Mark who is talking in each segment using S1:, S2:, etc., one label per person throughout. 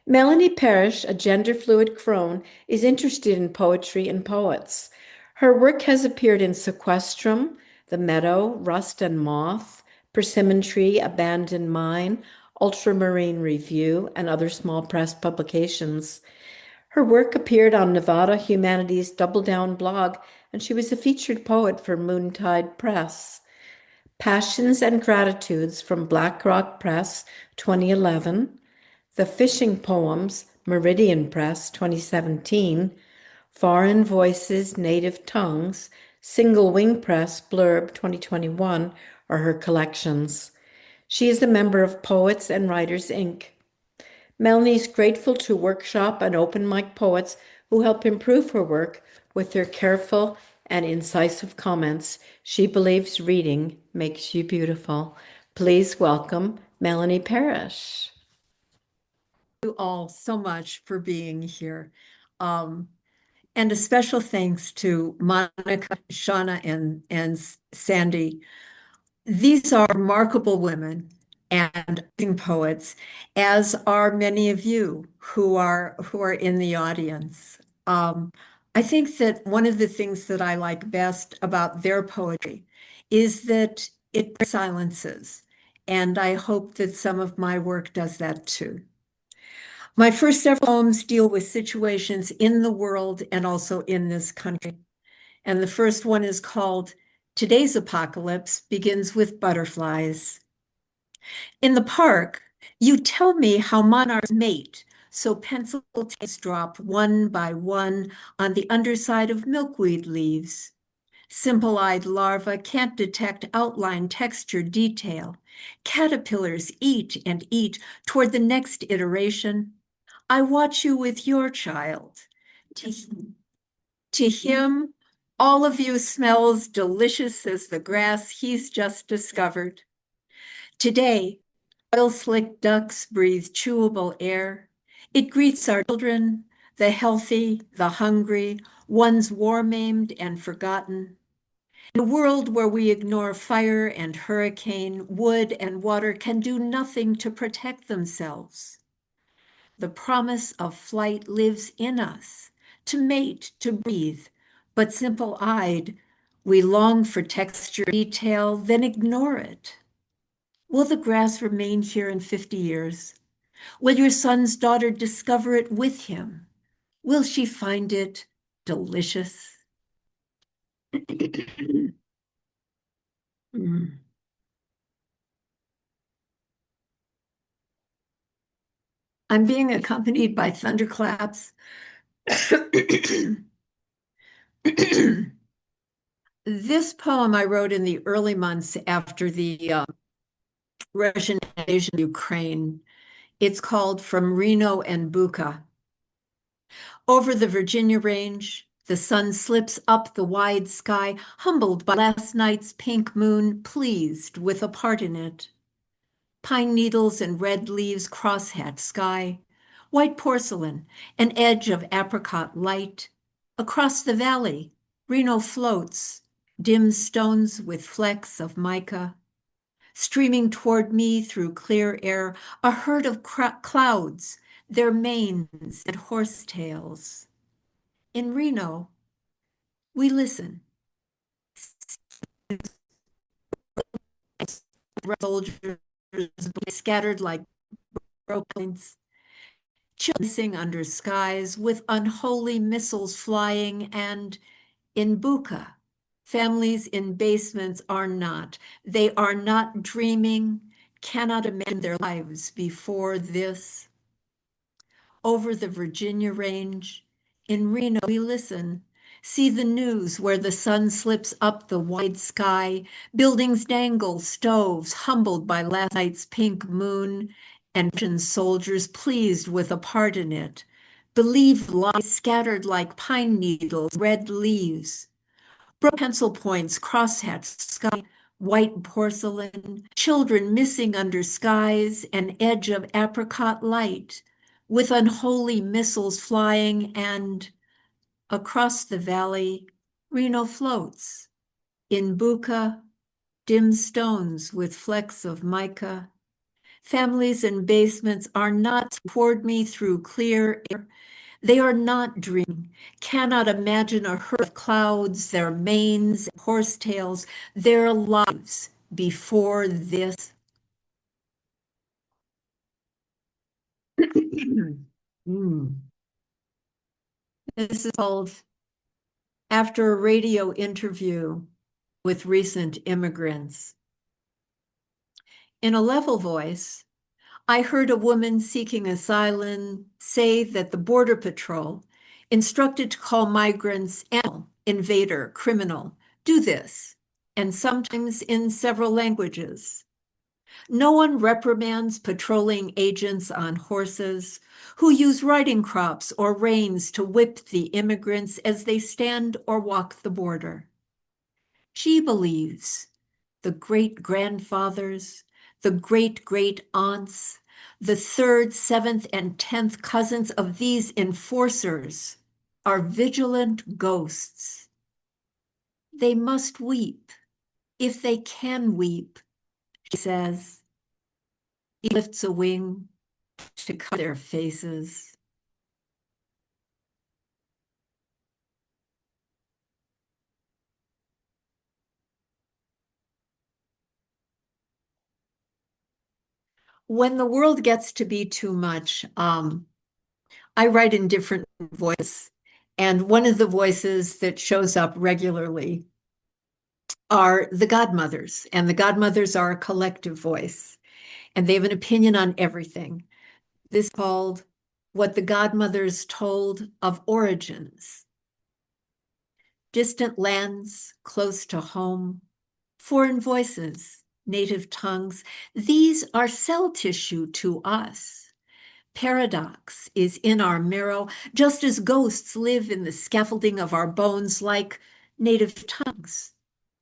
S1: Melanie Perish, a gender-fluid crone, is interested in poetry and poets. Her work has appeared in Sequestrum, The Meadow, Rust and Moth, Persimmon Tree, Abandoned Mine, Ultramarine Review, and other small press publications. Her work appeared on Nevada Humanities Double Down blog, and she was a featured poet for Moontide Press. Passions and Gratitudes from Blackrock Press, 2011. The Fishing Poems, Meridian Press, 2017. Foreign Voices, Native Tongues, Single Wing Press, Blurb, 2021 are her collections. She is a member of Poets and Writers, Inc. Melanie is grateful to workshop and open mic poets who help improve her work with their careful and incisive comments. She believes reading makes you beautiful. Please welcome Melanie Perish.
S2: You all so much for being here. And a special thanks to Monica, Shauna, and Sandy. These are remarkable women and poets, as are many of you who are in the audience. I think that one of the things that I like best about their poetry is that it silences, and I hope that some of my work does that too. My first several poems deal with situations in the world and also in this country. And the first one is called Today's Apocalypse Begins with Butterflies. In the park, you tell me how monarchs mate, so pencil tips drop one by one on the underside of milkweed leaves. Simple-eyed larvae can't detect outline, texture, detail. Caterpillars eat and eat toward the next iteration. I watch you with your child. To him, all of you smells delicious as the grass he's just discovered. Today, oil-slick ducks breathe chewable air. It greets our children, the healthy, the hungry, ones war-maimed and forgotten. In a world where we ignore fire and hurricane, wood and water can do nothing to protect themselves. The promise of flight lives in us, to mate, to breathe, but simple-eyed, we long for texture, detail, then ignore it. Will the grass remain here in 50 years? Will your son's daughter discover it with him? Will she find it delicious? I'm being accompanied by thunderclaps. This poem I wrote in the early months after the Russian invasion of Ukraine. It's called From Reno and Bucha. Over the Virginia range, the sun slips up the wide sky, humbled by last night's pink moon, pleased with a part in it. Pine needles and red leaves crosshatch sky, white porcelain, an edge of apricot light. Across the valley, Reno floats, dim stones with flecks of mica. Streaming toward me through clear air, a herd of clouds, their manes and horsetails. In Reno, we listen. Soldiers scattered like broken, chasing under skies with unholy missiles flying, and in Bucha, families in basements are not. They are not dreaming, cannot imagine their lives before this. Over the Virginia range, in Reno, we listen, see the news where the sun slips up the wide sky, buildings dangle, stoves humbled by last night's pink moon, and Russian soldiers pleased with a part in it, believe lies scattered like pine needles, red leaves. Broke pencil points, crosshatched sky, white porcelain, children missing under skies, an edge of apricot light, with unholy missiles flying, and across the valley, Reno floats. In Bucha, dim stones with flecks of mica. Families in basements are not toward me through clear air. They are not dreaming, cannot imagine a herd of clouds, their manes, horsetails, their lives before this. Mm. This is called After a Radio Interview with Recent Immigrants. In a level voice, I heard a woman seeking asylum say that the Border Patrol, instructed to call migrants animal, invader, criminal, do this, and sometimes in several languages. No one reprimands patrolling agents on horses who use riding crops or reins to whip the immigrants as they stand or walk the border. She believes the great-grandfathers, the great-great-aunts, the third, seventh, and 10th cousins of these enforcers are vigilant ghosts. They must weep, if they can weep, she says. He lifts a wing to cover their faces. When the world gets to be too much, I write in different voices. And one of the voices that shows up regularly are the godmothers. And the godmothers are a collective voice, and they have an opinion on everything. This is called What the Godmothers Told of Origins. Distant lands, close to home, foreign voices, native tongues, these are cell tissue to us. Paradox is in our marrow, just as ghosts live in the scaffolding of our bones like native tongues.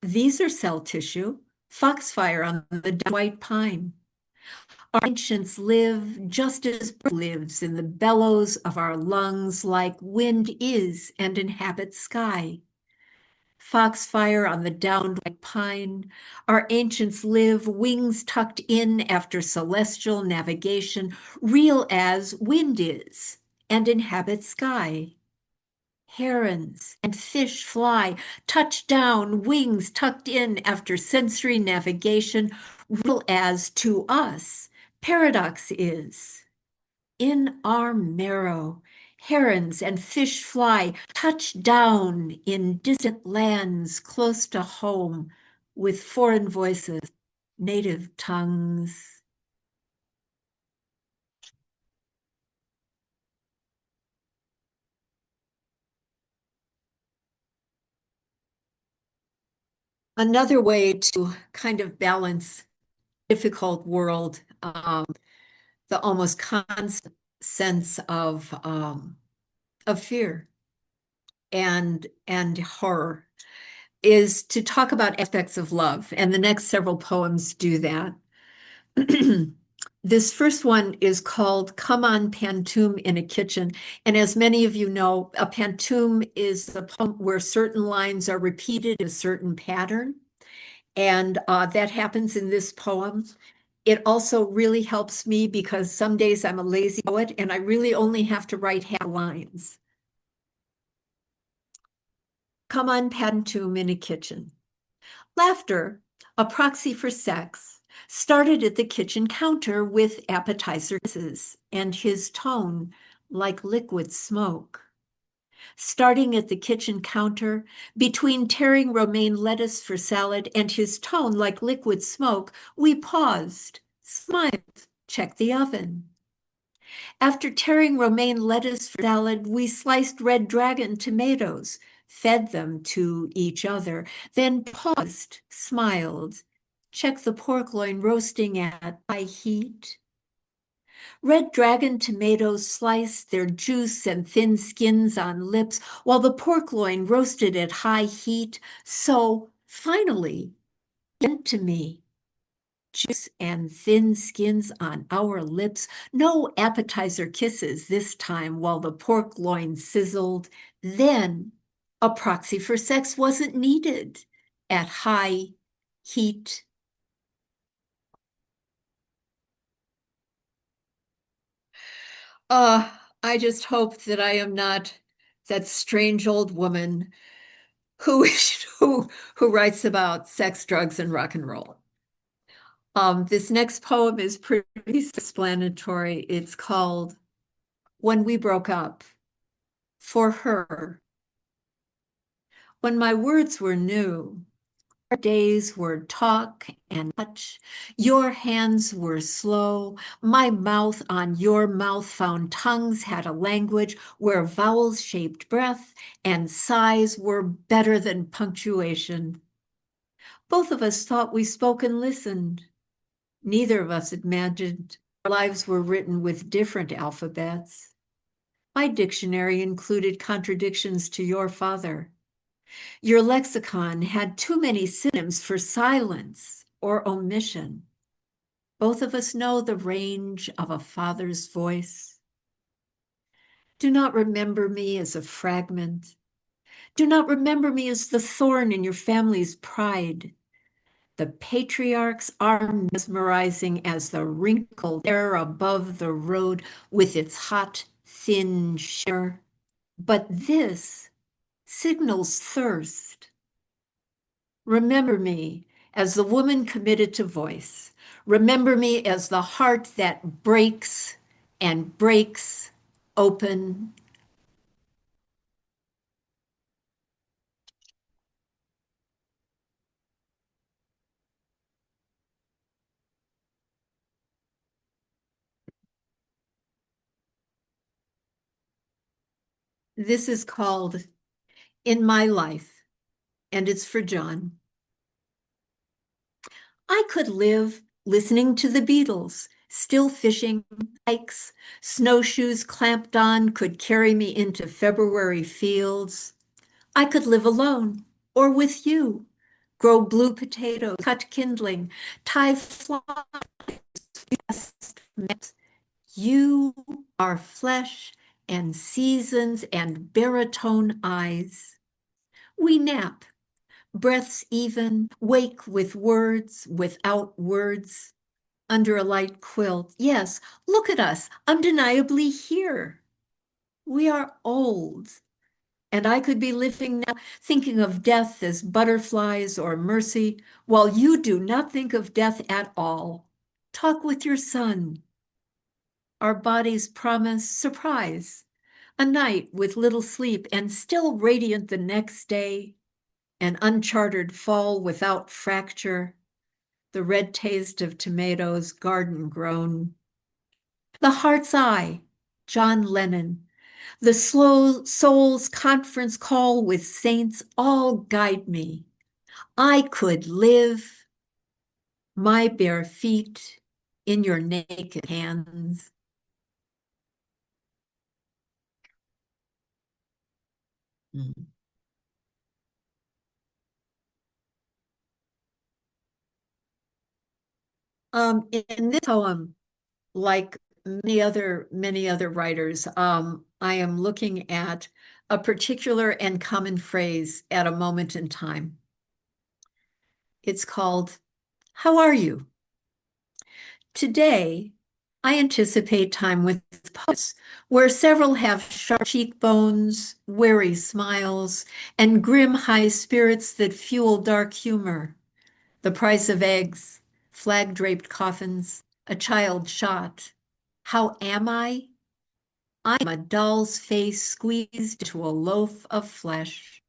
S2: These are cell tissue, foxfire on the white pine. Our ancients live just as lives in the bellows of our lungs like wind is and inhabits sky. Foxfire on the downed white pine. Our ancients live, wings tucked in after celestial navigation, real as wind is, and inhabit sky. Herons and fish fly, touch down, wings tucked in after sensory navigation, real as to us paradox is. In our marrow, herons and fish fly touch down in distant lands close to home with foreign voices, native tongues. Another way to kind of balance difficult world, the almost constant sense of fear and horror is to talk about aspects of love, and the next several poems do that. This first one is called Come on Pantoum in a Kitchen. And as many of you know, a pantoum is a poem where certain lines are repeated in a certain pattern. And that happens in this poem. It also really helps me because some days I'm a lazy poet and I really only have to write half lines. Come on Pantoum in a Kitchen. Laughter, a proxy for sex, started at the kitchen counter with appetizer kisses and his tone like liquid smoke. Starting at the kitchen counter, between tearing romaine lettuce for salad and his tone like liquid smoke, we paused, smiled, checked the oven. After tearing romaine lettuce for salad, we sliced red dragon tomatoes, fed them to each other, then paused, smiled, checked the pork loin roasting at high heat. Red dragon tomatoes sliced their juice and thin skins on lips, while the pork loin roasted at high heat. So, finally, went to me. Juice and thin skins on our lips. No appetizer kisses this time while the pork loin sizzled. Then a proxy for sex wasn't needed at high heat. Uh, I just hope that I am not that strange old woman who who writes about sex, drugs, and rock and roll. This next poem is pretty explanatory. It's called When We Broke Up. For her, when my words were new, our days were talk and touch. Your hands were slow. My mouth on your mouth found tongues had a language where vowels shaped breath and sighs were better than punctuation. Both of us thought we spoke and listened. Neither of us imagined our lives were written with different alphabets. My dictionary included contradictions to your father. Your lexicon had too many synonyms for silence or omission. Both of us know the range of a father's voice. Do not remember me as a fragment. Do not remember me as the thorn in your family's pride. The patriarchs are mesmerizing as the wrinkled air above the road with its hot, thin shimmer. But this signals thirst. Remember me as the woman committed to voice. Remember me as the heart that breaks and breaks open. This is called In My Life, and it's for John. I could live listening to the Beatles, still fishing, hikes, snowshoes clamped on could carry me into February fields. I could live alone or with you, grow blue potatoes, cut kindling, tie flies. You are flesh and seasons and baritone eyes. We nap, breaths even, wake with words, without words, under a light quilt. Yes, look at us, undeniably here. We are old, and I could be living now, thinking of death as butterflies or mercy, while you do not think of death at all. Talk with your son. Our bodies promise surprise, a night with little sleep and still radiant the next day, an uncharted fall without fracture, the red taste of tomatoes garden grown. The Heart's Eye, John Lennon, the slow soul's conference call with saints all guide me. I could live my bare feet in your naked hands. Mm. In this poem, like many other writers, I am looking at a particular and common phrase at a moment in time. It's called, "How are you?" Today, I anticipate time with poets where several have sharp cheekbones, wary smiles, and grim high spirits that fuel dark humor. The price of eggs, flag-draped coffins, a child shot. How am I? I'm a doll's face squeezed into a loaf of flesh.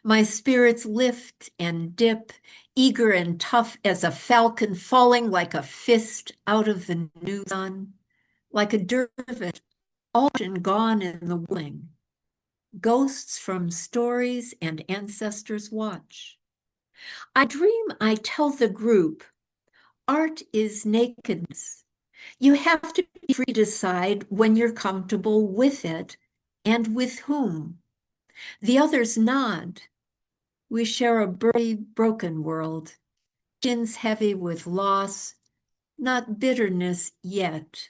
S2: My spirits lift and dip, eager and tough as a falcon falling like a fist out of the new sun, like a dervish, all and gone in the whirling. Ghosts from stories and ancestors watch. I dream I tell the group, art is nakedness. You have to be free to decide when you're comfortable with it and with whom. The others nod. We share a burly, broken world, chins heavy with loss, not bitterness yet.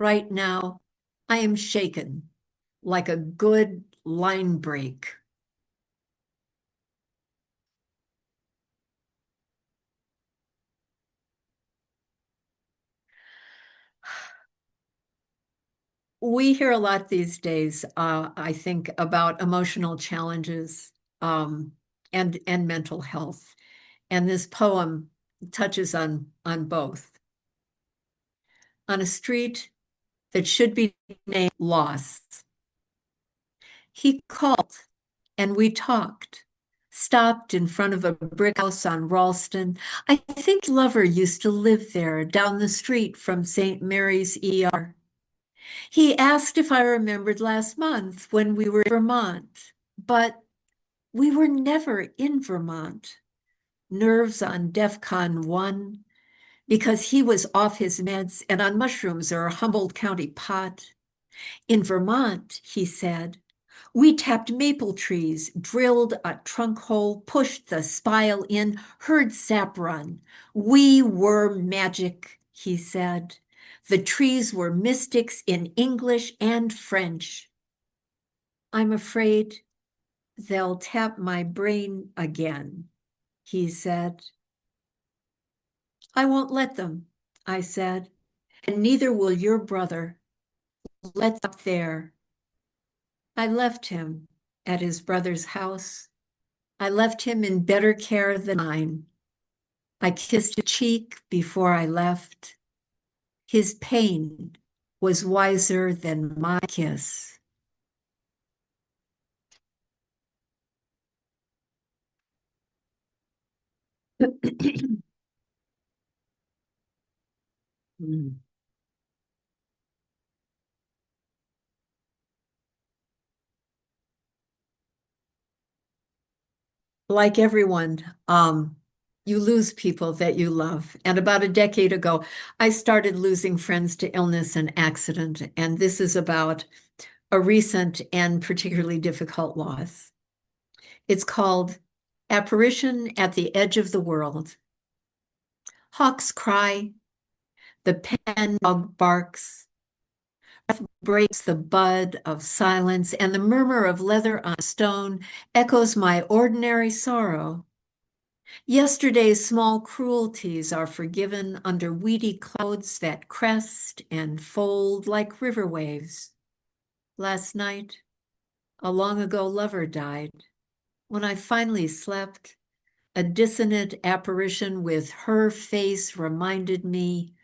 S2: Right now, I am shaken like a good line break. We hear a lot these days, I think, about emotional challenges and mental health. And this poem touches on both. On a street that should be named Lost, he called and we talked, stopped in front of a brick house on Ralston. I think his lover used to live there down the street from St. Mary's ER. He asked if I remembered last month when we were in Vermont, but we were never in Vermont. Nerves on DEFCON 1, because he was off his meds and on mushrooms or a Humboldt County pot. In Vermont, he said, we tapped maple trees, drilled a trunk hole, pushed the spile in, heard sap run. We were magic, he said. The trees were mystics in English and French. I'm afraid they'll tap my brain again, he said. I won't let them, I said, and neither will your brother. Let's up there. I left him at his brother's house. I left him in better care than mine. I kissed his cheek before I left. His pain was wiser than my kiss. Like everyone, you lose people that you love. And about a decade ago, I started losing friends to illness and accident. And this is about a recent and particularly difficult loss. It's called Apparition at the Edge of the World. Hawks cry, the pen dog barks, breaks the bud of silence, and the murmur of leather on stone echoes my ordinary sorrow. Yesterday's small cruelties are forgiven under weedy clouds that crest and fold like river waves. Last night, a long ago lover died. When I finally slept, a dissonant apparition with her face reminded me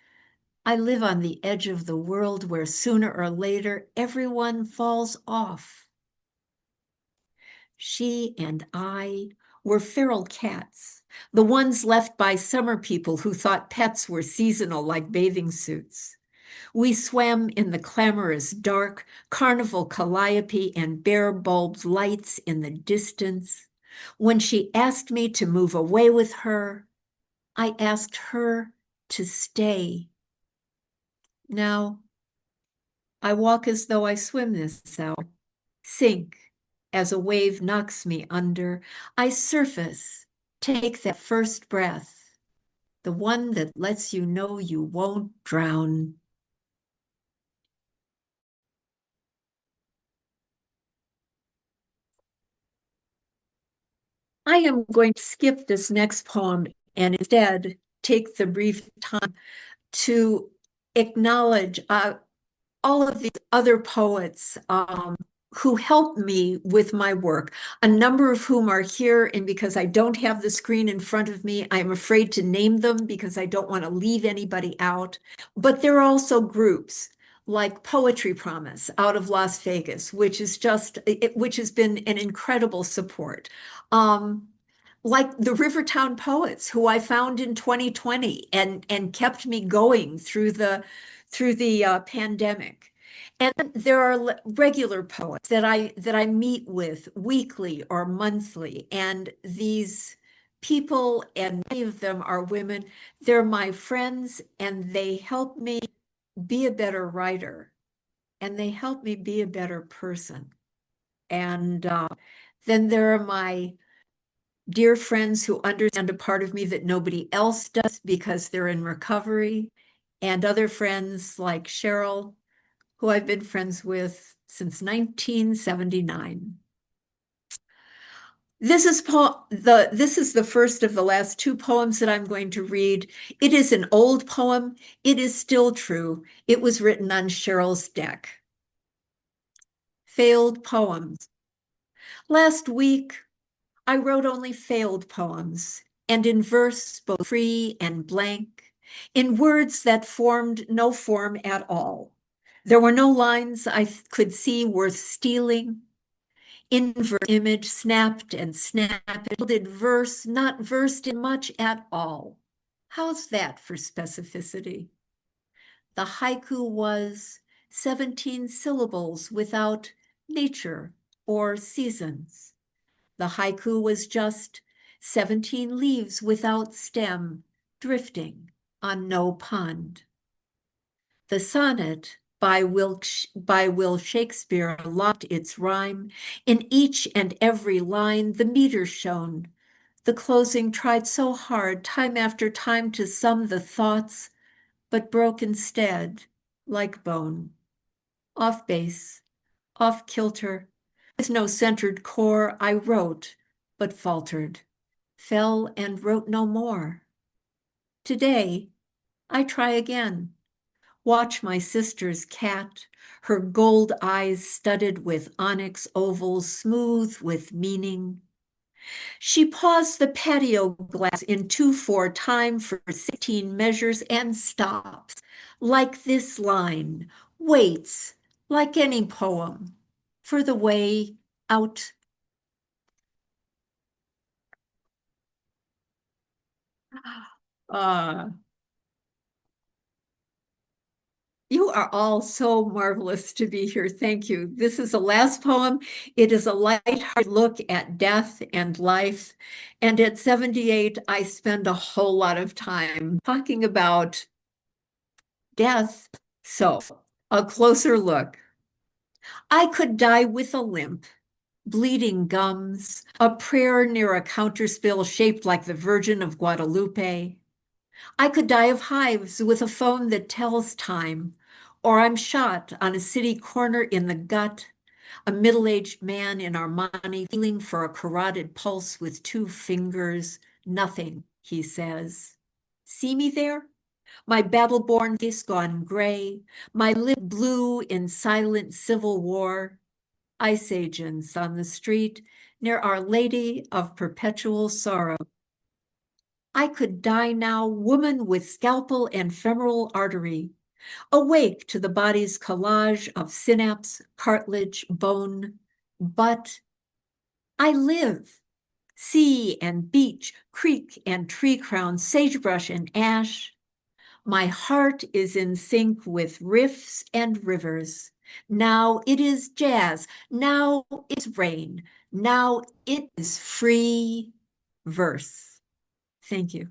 S2: I live on the edge of the world where sooner or later everyone falls off. She and I were feral cats, the ones left by summer people who thought pets were seasonal like bathing suits. We swam in the clamorous dark, carnival calliope and bare bulbed lights in the distance. When she asked me to move away with her, I asked her to stay. Now, I walk as though I swim this hour, sink as a wave knocks me under. I surface, take that first breath, the one that lets you know you won't drown. I am going to skip this next poem and instead take the brief time to acknowledge all of these other poets who helped me with my work, a number of whom are here. And because I don't have the screen in front of me, I'm afraid to name them because I don't want to leave anybody out. But there are also groups like Poetry Promise out of Las Vegas, which which has been an incredible support. Um, like the Rivertown poets who I found in 2020 and kept me going through the pandemic. And there are regular poets that I meet with weekly or monthly, and these people, and many of them are women, they're my friends, and they help me be a better writer, and they help me be a better person. And then there are my dear friends who understand a part of me that nobody else does because they're in recovery, and other friends like Cheryl, who I've been friends with since 1979. This is the first of the last two poems that I'm going to read. It is an old poem. It is still true. It was written on Cheryl's deck. Failed poems. Last week, I wrote only failed poems, and in verse both free and blank, in words that formed no form at all. There were no lines I could see worth stealing. Inverse image snapped and snapped, builded verse not versed in much at all. How's that for specificity? The haiku was 17 syllables without nature or seasons. The haiku was just 17 leaves without stem, drifting on no pond. The sonnet by Will Shakespeare locked its rhyme. In each and every line, the meter shone. The closing tried so hard, time after time, to sum the thoughts, but broke instead, like bone. Off base, off kilter, with no centered core, I wrote, but faltered, fell and wrote no more. Today, I try again. Watch my sister's cat, her gold eyes studded with onyx ovals, smooth with meaning. She paused the patio glass in 2/4 time for 16 measures and stops, like this line, waits, like any poem, for the way out. Uh, You are all so marvelous to be here. Thank you. This is the last poem. It is a lighthearted look at death and life. And at 78, I spend a whole lot of time talking about death. So, a closer look. I could die with a limp, bleeding gums, a prayer near a counterspill shaped like the Virgin of Guadalupe. I could die of hives with a phone that tells time, or I'm shot on a city corner in the gut, a middle-aged man in Armani feeling for a carotid pulse with 2 fingers. Nothing, he says. See me there? My battle-born face gone gray, my lip blue in silent civil war. Ice agents on the street near Our Lady of Perpetual Sorrow. I could die now, woman with scalpel and femoral artery, awake to the body's collage of synapse, cartilage, bone. But I live. Sea and beach, creek and tree crown, sagebrush and ash. My heart is in sync with riffs and rivers. Now it is jazz. Now it's rain. Now it is free verse. Thank you.